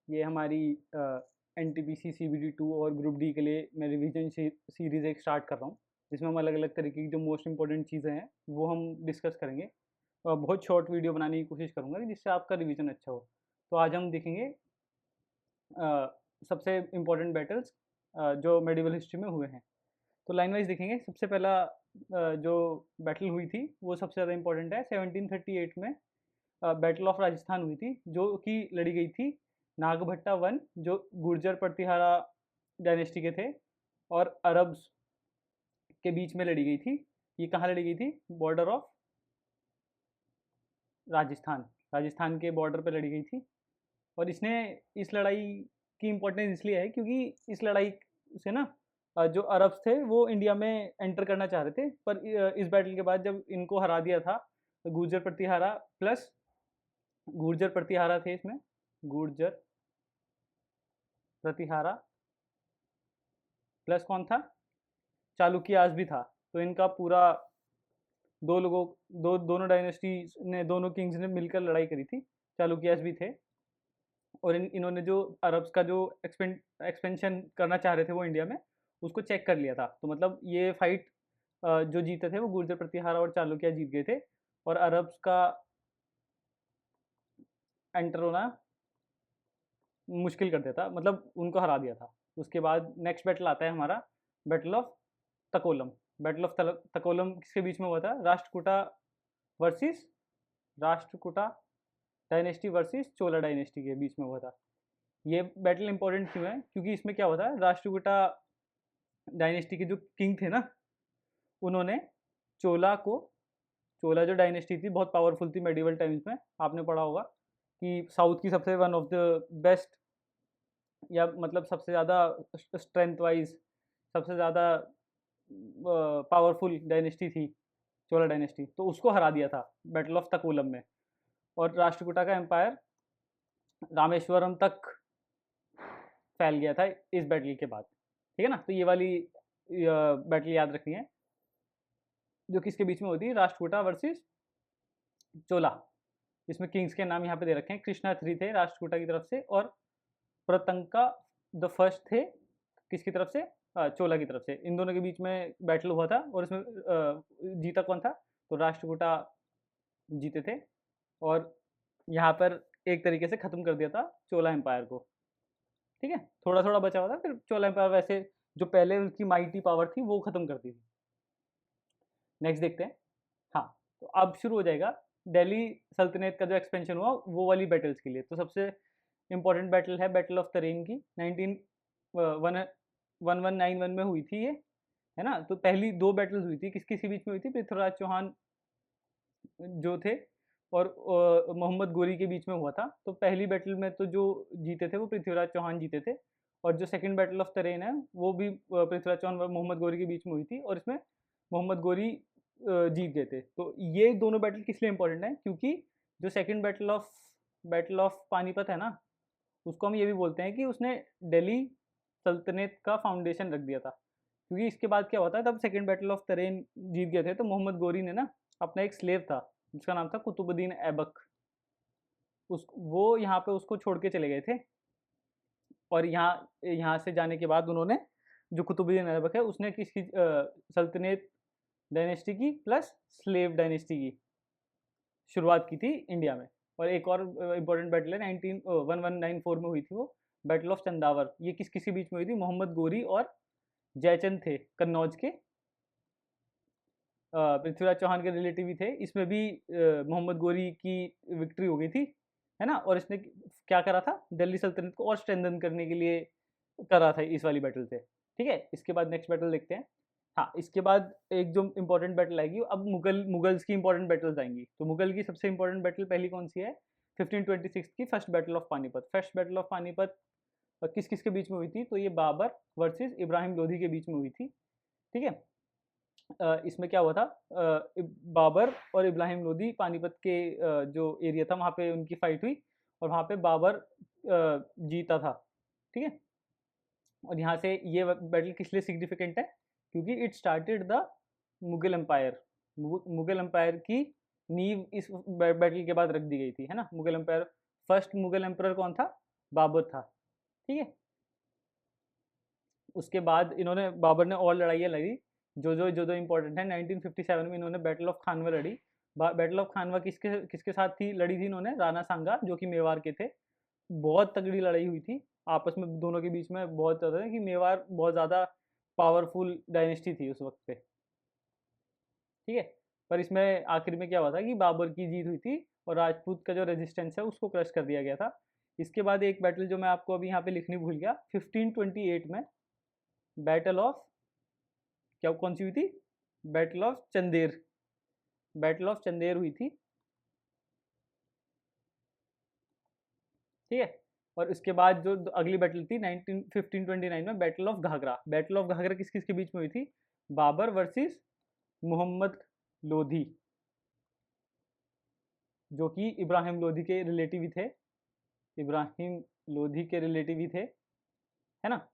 ये हमारी NTPC CBD 2 और ग्रुप डी के लिए मैं रिवीजन सीरीज़ एक स्टार्ट कर रहा हूँ, जिसमें हम अलग अलग तरीके की जो मोस्ट इंपॉर्टेंट चीज़ें हैं वो हम डिस्कस करेंगे। और बहुत शॉर्ट वीडियो बनाने की कोशिश करूँगा जिससे आपका रिवीजन अच्छा हो। तो आज हम देखेंगे सबसे इम्पोर्टेंट बैटल्स जो मेडिवल हिस्ट्री में हुए हैं। तो लाइन वाइज देखेंगे। सबसे पहला जो बैटल हुई थी वो सबसे ज़्यादा इम्पोर्टेंट है। 1738 में बैटल ऑफ राजस्थान हुई थी, जो कि लड़ी गई थी नागभट्टा वन, जो गुर्जर प्रतिहारा डायनेस्टी के थे, और अरब्स के बीच में लड़ी गई थी। ये कहाँ लड़ी गई थी? बॉर्डर ऑफ राजस्थान, राजस्थान के बॉर्डर पे लड़ी गई थी। और इसने इस लड़ाई की इम्पोर्टेंस इसलिए है क्योंकि इस लड़ाई से ना जो अरब्स थे वो इंडिया में एंटर करना चाह रहे थे, पर इस बैटल के बाद जब इनको हरा दिया था, तो गुर्जर प्रतिहारा प्लस गुर्जर प्रतिहारा थे इसमें, गुर्जर प्रतिहारा प्लस कौन था? चालुक्यास भी था। तो इनका पूरा दोनों डायनेस्टी ने, दोनों किंग्स ने मिलकर लड़ाई करी थी। चालुक्यास भी थे, और इन्होंने जो अरब्स का जो एक्सपेंशन करना चाह रहे थे वो इंडिया में, उसको चेक कर लिया था। तो मतलब ये फाइट जो जीते थे वो गुर्जर प्रतिहारा और चालुक्य जीत गए थे, और अरब्स का एंटर होना मुश्किल कर दिया था, मतलब उनको हरा दिया था। उसके बाद नेक्स्ट बैटल आता है हमारा, battle of Takkolam. Battle of Takkolam किसके बीच में हुआ था? Rashtrakuta versus Rashtrakuta dynasty versus Chola dynasty के बीच में हुआ था। ये बैटल इंपॉर्टेंट क्यों है? क्योंकि इसमें क्या हुआ था, राष्ट्रकूटा डायनेस्टी के जो किंग थे ना, उन्होंने चोला को, चोला जो डायनेस्टी थी बहुत पावरफुल थी मेडिवल टाइम्स में, आपने पढ़ा होगा कि साउथ की सबसे वन ऑफ द बेस्ट, या मतलब सबसे ज़्यादा स्ट्रेंथ वाइज सबसे ज़्यादा पावरफुल डायनेस्टी थी चोला डायनेस्टी। तो उसको हरा दिया था बैटल ऑफ तकोलम में, और राष्ट्रकूटा का एम्पायर रामेश्वरम तक फैल गया था इस बैटल के बाद। ठीक है ना? तो ये वाली बैटल याद रखनी है, जो किसके बीच में होती है? राष्ट्रकूटा वर्सेस चोला। इसमें किंग्स के नाम यहाँ पे दे रखे हैं। कृष्णा 3 थे राष्ट्रकूटा की तरफ से, और प्रतंका द फर्स्ट थे किसकी तरफ से? चोला की तरफ से। इन दोनों के बीच में बैटल हुआ था, और इसमें जीता कौन था? तो राष्ट्रकूटा जीते थे, और यहाँ पर एक तरीके से ख़त्म कर दिया था चोला एम्पायर को। ठीक है, थोड़ा थोड़ा बचा हुआ था, फिर चोला एम्पायर वैसे जो पहले उनकी माइटी पावर थी वो ख़त्म कर दी थी। नेक्स्ट देखते हैं। हाँ, तो अब शुरू हो जाएगा दिल्ली सल्तनत का जो एक्सपेंशन हुआ वो वाली बैटल्स के लिए। तो सबसे इम्पोर्टेंट बैटल है बैटल ऑफ तरेन की, 1191 में हुई थी ये, है ना? तो पहली दो बैटल्स हुई थी, किस के बीच में हुई थी? पृथ्वीराज चौहान जो थे और मोहम्मद गोरी के बीच में हुआ था। तो पहली बैटल में तो जो जीते थे वो पृथ्वीराज चौहान जीते थे, और जो सेकंड बैटल ऑफ तरेन है वो भी पृथ्वीराज चौहान और मोहम्मद गोरी के बीच में हुई थी, और इसमें मोहम्मद गोरी जीत गए थे। तो ये दोनों बैटल किस लिए इंपॉर्टेंट है? क्योंकि जो सेकंड बैटल ऑफ पानीपत है ना, उसको हम ये भी बोलते हैं कि उसने दिल्ली सल्तनत का फाउंडेशन रख दिया था। क्योंकि इसके बाद क्या होता है, तब सेकंड बैटल ऑफ तरेन जीत गए थे, तो मोहम्मद गोरी ने ना अपना एक स्लेव था जिसका नाम था कुतुबुद्दीन ऐबक, उस वो यहाँ पे उसको छोड़ के चले गए थे। और यहाँ यहाँ से जाने के बाद उन्होंने, जो कुतुबुद्दीन ऐबक है उसने किसकी सल्तनत डायनेस्टी की प्लस स्लेव डायनेस्टी की शुरुआत की थी इंडिया में। और एक और इम्पोर्टेंट बैटल है 1194 में हुई थी, वो बैटल ऑफ चंदावर। ये किस किसके बीच में हुई थी? मोहम्मद गोरी और जयचंद थे कन्नौज के, पृथ्वीराज चौहान के रिलेटिव ही थे। इसमें भी मोहम्मद गोरी की विक्ट्री हो गई थी, है ना? और इसने क्या करा था? दिल्ली सल्तनत को और स्ट्रेंथन करने के लिए करा था इस वाली बैटल से। ठीक है, इसके बाद नेक्स्ट बैटल देखते हैं। हाँ, इसके बाद एक जो इंपॉर्टेंट बैटल आएगी, अब मुगल्स की इंपॉर्टेंट बैटल्स आएंगी। तो मुगल की सबसे इंपॉर्टेंट बैटल पहली कौन सी है? 1526 की first battle of Panipat. First battle of Panipat किस किस के बीच में हुई थी? तो ये बाबर वर्सेस इब्राहिम लोधी के बीच में हुई थी। ठीक है, इसमें क्या हुआ था, बाबर और इब्राहिम लोधी पानीपत के जो एरिया था वहाँ पे उनकी फाइट हुई, और वहाँ पे बाबर जीता था। ठीक है, और यहाँ से ये बैटल किस लिए सिग्निफिकेंट है? क्योंकि it started the Mughal empire. Mughal empire की नींव इस बैटल के बाद रख दी गई थी, है ना? Mughal empire, first Mughal emperor कौन था? बाबर था। ठीक है, उसके बाद इन्होंने, बाबर ने और लड़ाइयाँ लड़ी जो इंपॉर्टेंट है। 1957 में इन्होंने बैटल ऑफ खानवा लड़ी। बैटल ऑफ खानवा किसके किसके साथ थी, लड़ी थी इन्होंने? राणा सांगा, जो कि मेवाड़ के थे। बहुत तगड़ी लड़ाई हुई थी आपस में दोनों के बीच में। बहुत ज़्यादा है कि मेवाड़ बहुत ज़्यादा पावरफुल डायनेस्टी थी उस वक्त पे। ठीक है, पर इसमें आखिर में क्या हुआ था कि बाबर की जीत हुई थी और राजपूत का जो रेजिस्टेंस है उसको क्रश कर दिया गया था। इसके बाद एक बैटल जो मैं आपको अभी यहाँ पे लिखनी भूल गया, 1528 में बैटल ऑफ, क्या कौन सी हुई थी? Battle of Chander. Battle of Chander हुई थी। ठीक है, और उसके बाद जो अगली बैटल थी 1529 में battle of Ghaghra. Battle of Ghaghra किस किस के बीच में हुई थी? बाबर वर्सेस मोहम्मद लोधी, जो कि इब्राहिम लोधी के रिलेटिव ही थे। इब्राहिम लोधी के रिलेटिव ही थे, है ना?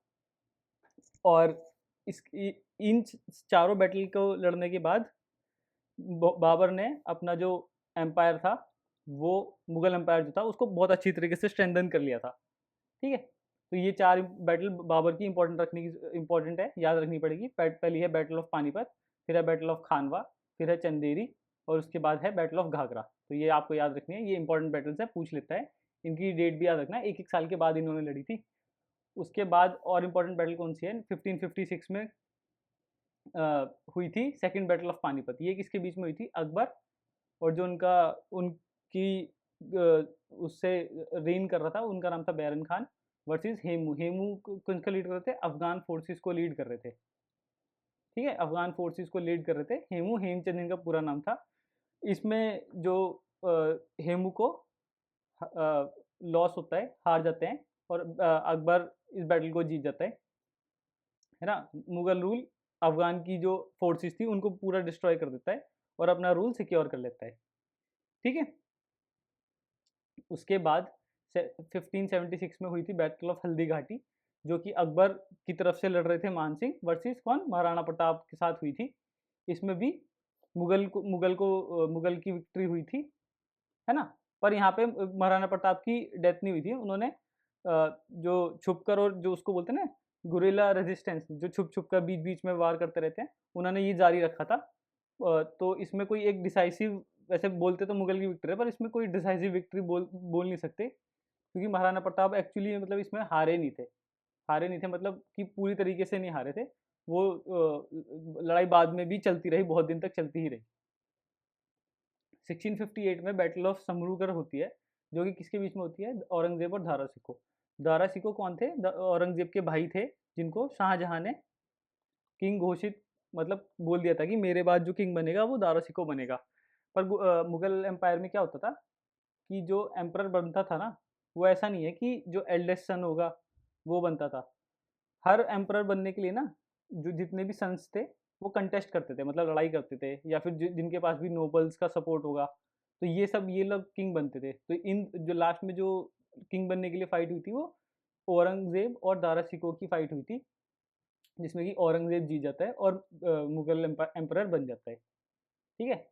और इन चारों बैटल को लड़ने के बाद बाबर ने अपना जो एम्पायर था, वो मुगल एम्पायर जो था उसको बहुत अच्छी तरीके से स्ट्रेंथन कर लिया था। ठीक है, तो ये चार बैटल बाबर की इंपॉर्टेंट है, याद रखनी पड़ेगी। पहली है बैटल ऑफ पानीपत, फिर है बैटल ऑफ खानवा, फिर है चंदेरी, और उसके बाद है बैटल ऑफ घाघरा। तो ये आपको याद रखनी है, ये इंपॉर्टेंट बैटल्स है, पूछ लेता है। इनकी डेट भी याद रखना है, एक एक साल के बाद इन्होंने लड़ी थी। उसके बाद और इम्पोर्टेंट बैटल कौन सी है? 1556 में हुई थी सेकंड बैटल ऑफ पानीपत। ये किसके बीच में हुई थी? अकबर और जो उनका उनकी उससे रेन कर रहा था, उनका नाम था बैरन खान, वर्सेस हेमू। हेमू किसको लीड कर रहे थे? अफगान फोर्सेस को लीड कर रहे थे। ठीक है, अफगान फोर्सेस को लीड कर रहे थे हेमू, हेमचंद इनका पूरा नाम था। इसमें जो हेमू को लॉस होता है, हार जाते हैं, और अकबर इस बैटल को जीत जाता है ना? मुगल रूल अफगान की जो फोर्सेस थी उनको पूरा डिस्ट्रॉय कर देता है और अपना रूल सिक्योर कर लेता है। ठीक है, उसके बाद 1576 में हुई थी बैटल ऑफ हल्दी घाटी, जो कि अकबर की तरफ से लड़ रहे थे मान सिंह वर्सेस कौन? महाराणा प्रताप के साथ हुई थी। इसमें भी मुगल की विक्ट्री हुई थी, है ना? पर यहाँ पे महाराणा प्रताप की डेथ नहीं हुई थी। उन्होंने जो छुपकर, और जो उसको बोलते हैं ना गुरिल्ला रेजिस्टेंस, जो छुप छुप कर बीच बीच में वार करते रहते हैं, उन्होंने ये जारी रखा था। तो इसमें कोई एक डिसाइसिव, वैसे बोलते तो मुगल की विक्ट्री है, पर इसमें कोई डिसाइसिव विक्ट्री बोल नहीं सकते, क्योंकि महाराणा प्रताप एक्चुअली मतलब इसमें हारे नहीं थे। हारे नहीं थे मतलब कि पूरी तरीके से नहीं हारे थे वो। लड़ाई बाद में भी चलती रही, बहुत दिन तक चलती ही रही। 1658 में बैटल ऑफ समरूगढ़ होती है, जो कि किसके बीच में होती है? औरंगजेब और दारा शिकोह। दारा शिकोह कौन थे? औरंगजेब के भाई थे, जिनको शाहजहां ने किंग घोषित, मतलब बोल दिया था कि मेरे बाद जो किंग बनेगा वो दारा शिकोह बनेगा। पर मुगल एम्पायर में क्या होता था कि जो एम्परर बनता था ना, वो ऐसा नहीं है कि जो एल्डेस्ट सन होगा वो बनता था। हर एम्परर बनने के लिए ना, जो जितने भी सन्स थे वो कंटेस्ट करते थे, मतलब लड़ाई करते थे, या फिर जिनके पास भी नोबल्स का सपोर्ट होगा, तो ये लोग किंग बनते थे। तो इन जो लास्ट में जो किंग बनने के लिए फाइट हुई थी, वो औरंगजेब और दारा शिकोह की फाइट हुई थी, जिसमें कि औरंगजेब जीत जाता है और मुगल एम्परर बन जाता है। ठीक है,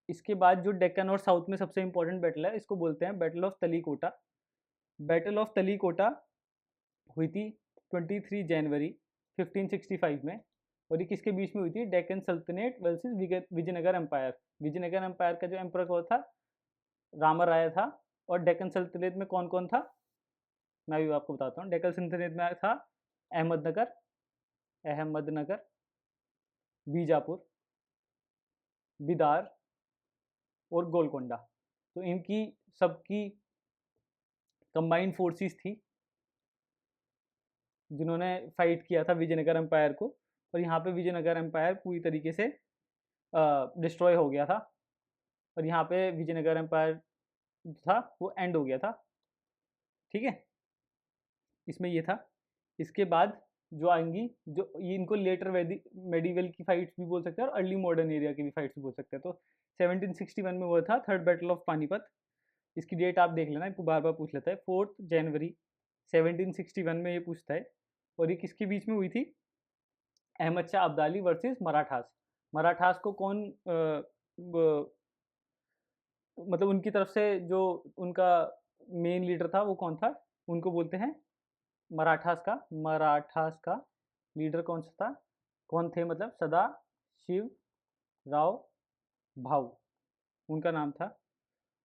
इसके बाद जो डेक्कन और साउथ में सबसे इंपॉर्टेंट बैटल है, इसको बोलते हैं बैटल ऑफ तलीकोटा। बैटल ऑफ तलीकोटा हुई थी 23 जनवरी 1565 में, और ये किसके बीच में हुई थी? डेक्कन सल्तनत versus Vijayanagar empire. Vijayanagar empire का जो एम्पर कौन था? रामा राय था। और डेक्कन सल्तनत में कौन कौन था? मैं भी आपको बताता हूँ। डेक्कन सल्तनत में था अहमदनगर, अहमदनगर, बीजापुर, बिदार और गोलकोंडा। तो इनकी सबकी कंबाइंड फोर्सेस थी, जिन्होंने फाइट किया था विजयनगर एम्पायर को। और यहाँ पे विजयनगर एम्पायर पूरी तरीके से डिस्ट्रॉय हो गया था, और यहाँ पे विजयनगर एम्पायर था वो एंड हो गया था। ठीक है, इसमें ये था। इसके बाद जो आएंगी, जो ये इनको लेटर मेडिवल की फाइट्स भी बोल सकते हैं और अर्ली मॉडर्न एरिया की भी फाइट्स भी बोल सकते हैं। तो 1761 में हुआ था थर्ड बैटल ऑफ पानीपत। इसकी डेट आप देख लेना, बार बार पूछ लेता है। 4 जनवरी 1761 में ये पूछता है। और ये किसके बीच में हुई थी? अहमद शाह अब्दाली वर्सेस मराठास। मराठास को कौन मतलब उनकी तरफ से जो उनका मेन लीडर था वो कौन था, उनको बोलते हैं मराठास का लीडर कौन सा था, कौन थे मतलब सदा शिव राव भाऊ उनका नाम था।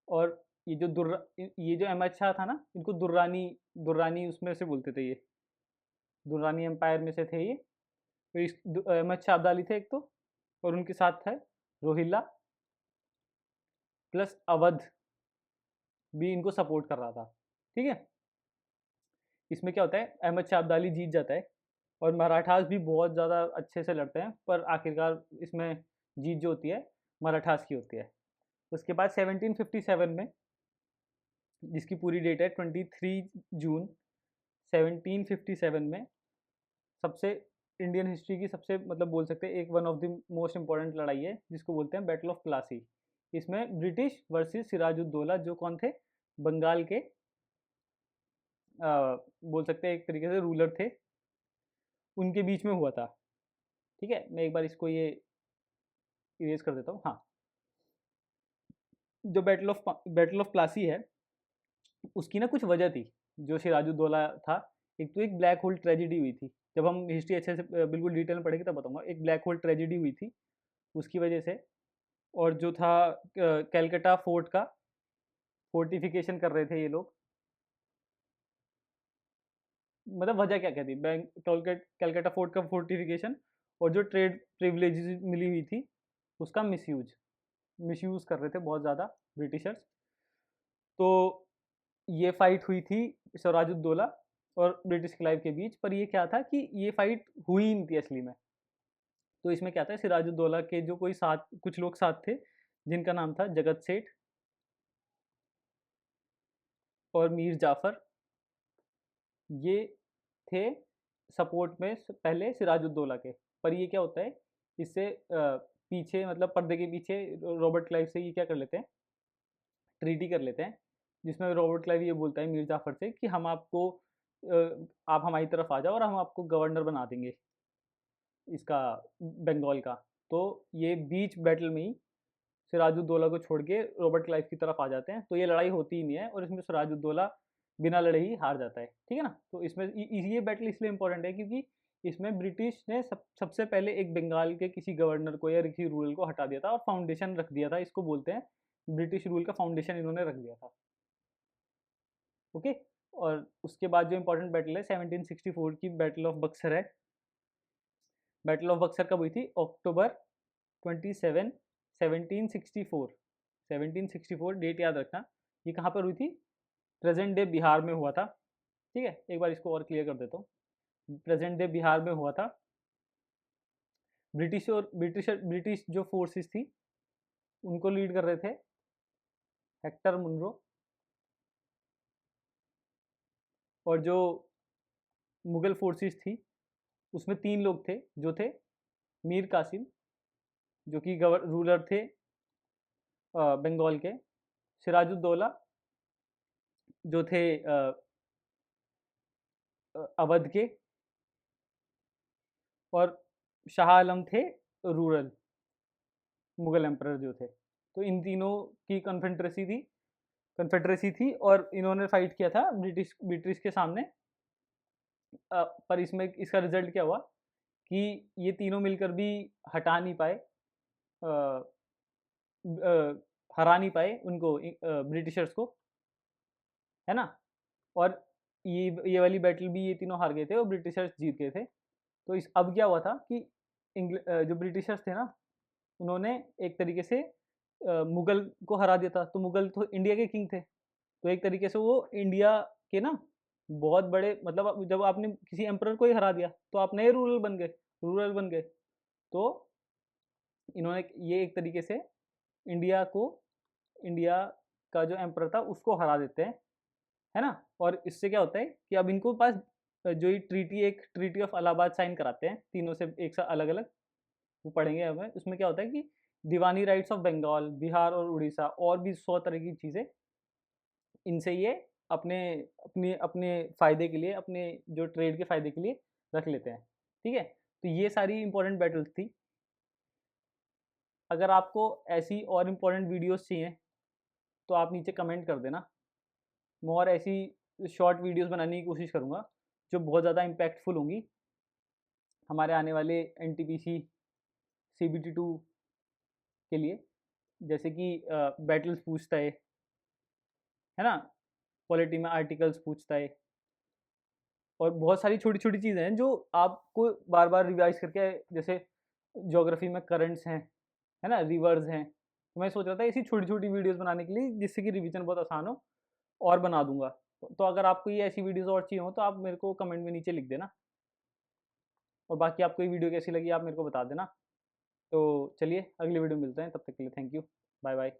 और ये जो अहमद शाह था ना, इनको दुर्रानी उसमें से बोलते थे, ये दुर्रानी एम्पायर में से थे ये। तो अहमद शाह अब्दाली थे एक तो, और उनके साथ था रोहिल्ला प्लस अवध भी इनको सपोर्ट कर रहा था। ठीक है, इसमें क्या होता है, अहमद शाह अब्दाली जीत जाता है और मराठास भी बहुत ज़्यादा अच्छे से लड़ते हैं, पर आखिरकार इसमें जीत जो होती है मराठास की होती है। उसके बाद 1757 में, जिसकी पूरी डेट है 23 जून 1757 में, सबसे इंडियन हिस्ट्री की सबसे मतलब बोल सकते हैं एक one of the most important लड़ाई है, जिसको बोलते हैं बैटल ऑफ प्लासी। इसमें ब्रिटिश वर्सेस सिराजुद्दौला, जो कौन थे, बंगाल के बोल सकते हैं एक तरीके से रूलर थे, उनके बीच में हुआ था। ठीक है, मैं एक बार इसको ये इरेज कर देता हूँ। हाँ, जो बैटल ऑफ प्लासी है, उसकी ना कुछ वजह थी। जो सिराजुद्दौला था, एक तो एक ब्लैक होल ट्रेजिडी हुई थी, जब हम हिस्ट्री अच्छे से बिल्कुल डिटेल में पढ़ेंगे तब बताऊंगा। एक ब्लैक होल ट्रेजिडी हुई थी उसकी वजह से, और जो था कैलकाटा फोर्ट का फोर्टिफिकेशन कर रहे थे ये लोग। मतलब वजह क्या क्या थी, कैलकाटा फोर्ट का फोर्टिफिकेशन, और जो ट्रेड प्रिविलेजेस मिली हुई थी उसका मिसयूज कर रहे थे बहुत ज़्यादा ब्रिटिशर्स। तो ये फाइट हुई थी सिराजुद्दौला और ब्रिटिश क्लाइव के बीच, पर ये क्या था कि ये फाइट हुई नहीं थी असली में। तो इसमें क्या था, सिराजुद्दौला के जो कुछ लोग साथ थे, जिनका नाम था जगत सेठ और मीर जाफर, ये थे सपोर्ट में पहले सिराजुद्दौला के। पर ये क्या होता है, इससे पीछे मतलब पर्दे के पीछे रॉबर्ट क्लाइव से ये क्या कर लेते हैं, ट्रीटी कर लेते हैं, जिसमें रॉबर्ट क्लाइव ये बोलता है मीर जाफर से कि हम आपको आप हमारी तरफ आ जाओ और हम आपको गवर्नर बना देंगे इसका, बंगाल का। तो ये बीच बैटल में ही सिराजुद्दौला को छोड़ के रॉबर्ट क्लाइव की तरफ आ जाते हैं, तो ये लड़ाई होती ही नहीं है, और इसमें सिराजुद्दौला बिना लड़े ही हार जाता है। ठीक है ना, तो इसमें ये बैटल इसलिए इंपॉर्टेंट है क्योंकि इसमें ब्रिटिश ने सबसे पहले एक बंगाल के किसी गवर्नर को या किसी रूलर को हटा दिया था और फाउंडेशन रख दिया था, इसको बोलते हैं ब्रिटिश रूल का फाउंडेशन इन्होंने रख दिया था। ओके, और उसके बाद जो इंपॉर्टेंट बैटल है 1764 की बैटल ऑफ बक्सर है। बैटल ऑफ बक्सर कब हुई थी, अक्टूबर 27 1764। 1764 डेट याद रखना। ये कहाँ पर हुई थी, प्रेजेंट डे बिहार में हुआ था। ठीक है, एक बार इसको और क्लियर कर देता हूँ। प्रेजेंट डे बिहार में हुआ था। ब्रिटिश जो फोर्सेस थी उनको लीड कर रहे थे हेक्टर मुनरो, और जो मुगल फोर्सेस थी उसमें 3 लोग थे, जो थे मीर कासिम, जो कि रूलर थे बंगाल के, सिराजुद्दौला जो थे अवध के, और शाह आलम थे रूरल मुगल एम्परर जो थे। तो इन तीनों की कन्फेडरेसी थी और इन्होंने फाइट किया था ब्रिटिश के सामने। पर इसमें इसका रिजल्ट क्या हुआ कि ये तीनों मिलकर भी हटा नहीं पाए, हरा नहीं पाए उनको, ब्रिटिशर्स को, है ना। और ये वाली बैटल भी ये तीनों हार गए थे और ब्रिटिशर्स जीत गए थे। तो इस अब क्या हुआ था कि जो ब्रिटिशर्स थे ना, उन्होंने एक तरीके से मुगल को हरा दिया था। तो मुगल तो इंडिया के किंग थे, तो एक तरीके से वो इंडिया के ना बहुत बड़े, मतलब जब आपने किसी एम्परर को ही हरा दिया तो आप नए रूरल बन गए। तो इन्होंने ये एक तरीके से इंडिया का जो एम्परर था उसको हरा देते हैं, है ना। और इससे क्या होता है कि अब इनको पास जो ये ट्रीटी ऑफ इलाहाबाद साइन कराते हैं तीनों से एक साथ अलग अलग, वो पढ़ेंगे हमें। उसमें क्या होता है कि दीवानी राइट्स ऑफ बंगाल, बिहार और उड़ीसा और भी 100 तरह की चीज़ें, इनसे ये अपने अपने अपने फ़ायदे के लिए, अपने जो ट्रेड के फ़ायदे के लिए रख लेते हैं। ठीक है, तो ये सारी इंपॉर्टेंट बैटल्स थी। अगर आपको ऐसी और इम्पोर्टेंट वीडियोस चाहिए तो आप नीचे कमेंट कर देना, मैं और ऐसी शॉर्ट वीडियोस बनाने की कोशिश करूँगा जो बहुत ज़्यादा इम्पैक्टफुल होंगी हमारे आने वाले एनटीपीसी CBT2 के लिए, जैसे कि बैटल्स पूछता है ना, पॉलिटी में आर्टिकल्स पूछता है, और बहुत सारी छोटी छोटी चीज़ें हैं जो आपको बार बार रिवाइज करके, जैसे ज्योग्राफी में करंट्स हैं, है ना, रिवर्स हैं, तो मैं सोच रहा था ऐसी छोटी छोटी वीडियोस बनाने के लिए जिससे कि रिवीजन बहुत आसान हो, और बना दूंगा। तो अगर आपको ये ऐसी वीडियोस और चाहिए हो तो आप मेरे को कमेंट में नीचे लिख देना, और बाकी आपको ये वीडियो कैसी लगी आप मेरे को बता देना। तो चलिए अगली वीडियो में मिलते हैं, तब तक के लिए थैंक यू, बाय बाय।